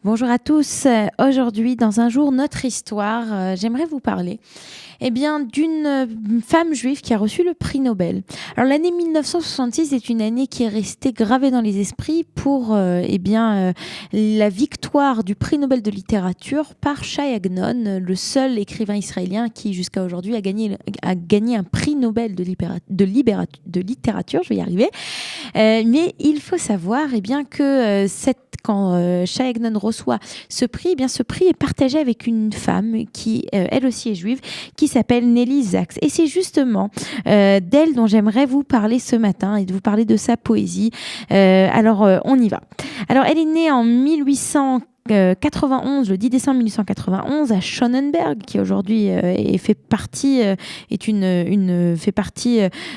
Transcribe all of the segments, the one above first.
Bonjour à tous. Aujourd'hui, dans Un jour, notre histoire, j'aimerais vous parler d'une femme juive qui a reçu le prix Nobel. Alors, l'année 1966 est une année qui est restée gravée dans les esprits pour la victoire du prix Nobel de littérature par Shai Agnon, le seul écrivain israélien qui, jusqu'à aujourd'hui, a gagné un prix Nobel de littérature. Je vais y arriver. Mais il faut savoir que quand Shai Agnon reçoit ce prix, ce prix est partagé avec une femme qui, elle aussi, est juive, qui s'appelle Nelly Sachs. Et c'est justement d'elle dont j'aimerais vous parler ce matin et de vous parler de sa poésie. On y va. Alors, elle est née en 1891, le 10 décembre 1891, à Schöneberg, qui aujourd'hui fait partie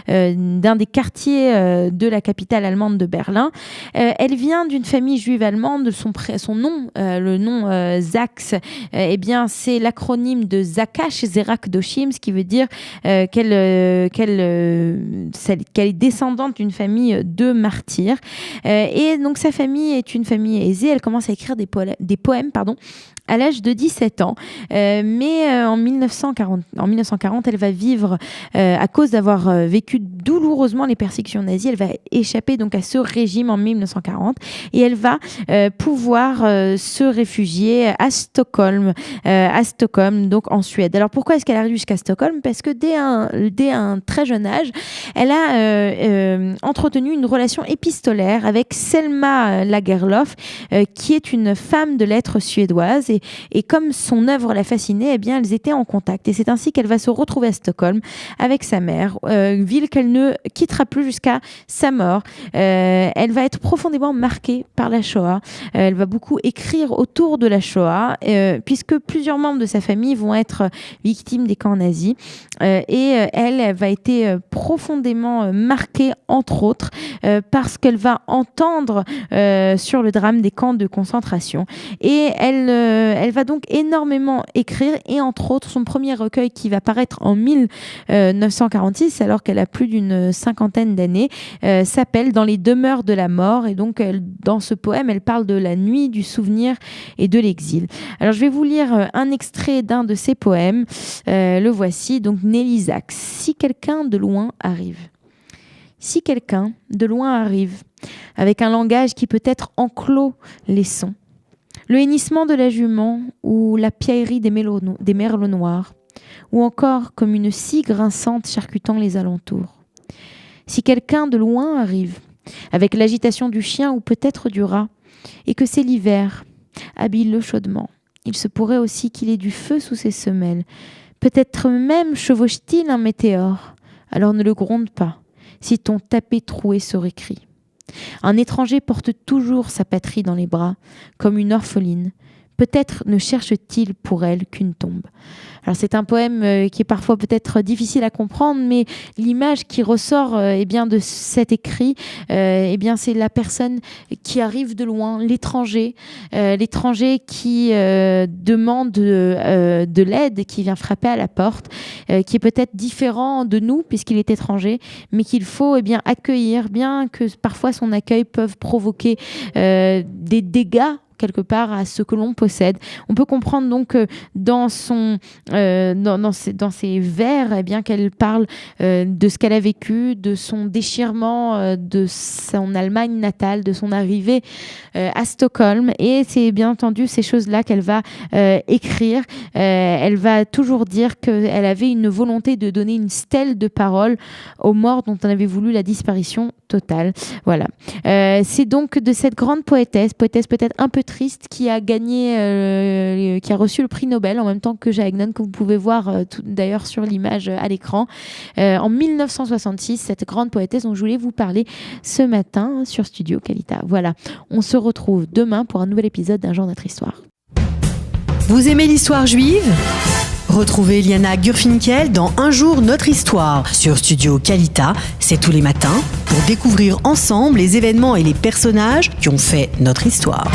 d'un des quartiers de la capitale allemande de Berlin. Elle vient d'une famille juive allemande. Son nom, le nom Sachs, c'est l'acronyme de Zakash Zerak Doshim, ce qui veut dire qu'elle est descendante d'une famille de martyrs. Et donc sa famille est une famille aisée. Elle commence à écrire des poèmes à l'âge de 17 ans. En 1940, elle va vivre, à cause d'avoir vécu douloureusement les persécutions nazies, elle va échapper donc à ce régime en 1940 et elle va pouvoir se réfugier à Stockholm, donc en Suède. Alors pourquoi est-ce qu'elle arrive jusqu'à Stockholm ? Parce que dès un très jeune âge, elle a entretenu une relation épistolaire avec Selma Lagerlöf, qui est une femme de lettres suédoise, et comme son œuvre la fascinait, elles étaient en contact. Et c'est ainsi qu'elle va se retrouver à Stockholm avec sa mère, ville qu'elle ne quittera plus jusqu'à sa mort. Elle va être profondément marquée par la Shoah. Elle va beaucoup écrire autour de la Shoah, puisque plusieurs membres de sa famille vont être victimes des camps nazis. Elle va être profondément marquée, entre autres, parce qu'elle va entendre sur le drame des camps de concentration. Et elle va donc énormément écrire, et entre autres, son premier recueil qui va paraître en 1946, alors qu'elle a plus d'une cinquantaine d'années, s'appelle Dans les demeures de la mort. Et donc, dans ce poème, elle parle de la nuit, du souvenir et de l'exil. Alors, je vais vous lire un extrait d'un de ses poèmes. Le voici, donc Nelly Sachs. Si quelqu'un de loin arrive. Si quelqu'un de loin arrive, avec un langage qui peut-être enclos les sons, le hennissement de la jument ou la piaillerie des merlons noirs, ou encore comme une scie grinçante charcutant les alentours. Si quelqu'un de loin arrive, avec l'agitation du chien ou peut-être du rat, et que c'est l'hiver, habille-le chaudement. Il se pourrait aussi qu'il ait du feu sous ses semelles. Peut-être même chevauche-t-il un météore. Alors ne le gronde pas, si ton tapis troué saurait cri. Un étranger porte toujours sa patrie dans les bras, comme une orpheline. Peut-être ne cherche-t-il pour elle qu'une tombe. Alors c'est un poème qui est parfois peut-être difficile à comprendre, mais l'image qui ressort de cet écrit, c'est la personne qui arrive de loin, l'étranger qui demande de l'aide, qui vient frapper à la porte, qui est peut-être différent de nous puisqu'il est étranger, mais qu'il faut accueillir, bien que parfois son accueil peut provoquer des dégâts quelque part à ce que l'on possède. On peut comprendre donc dans ses vers qu'elle parle de ce qu'elle a vécu, de son déchirement de son Allemagne natale, de son arrivée à Stockholm, et c'est bien entendu ces choses-là qu'elle va écrire. Elle va toujours dire qu'elle avait une volonté de donner une stèle de parole aux morts dont on avait voulu la disparition totale. Voilà. C'est donc de cette grande poétesse peut-être un peu triste, qui a reçu le prix Nobel en même temps que Shai Agnon, que vous pouvez voir d'ailleurs sur l'image à l'écran, en 1966, cette grande poétesse dont je voulais vous parler ce matin sur Studio Kalita. Voilà, on se retrouve demain pour un nouvel épisode d'Un jour notre histoire. Vous aimez l'histoire juive ? Retrouvez Liana Gurfinkel dans Un jour notre histoire sur Studio Kalita, c'est tous les matins, pour découvrir ensemble les événements et les personnages qui ont fait notre histoire.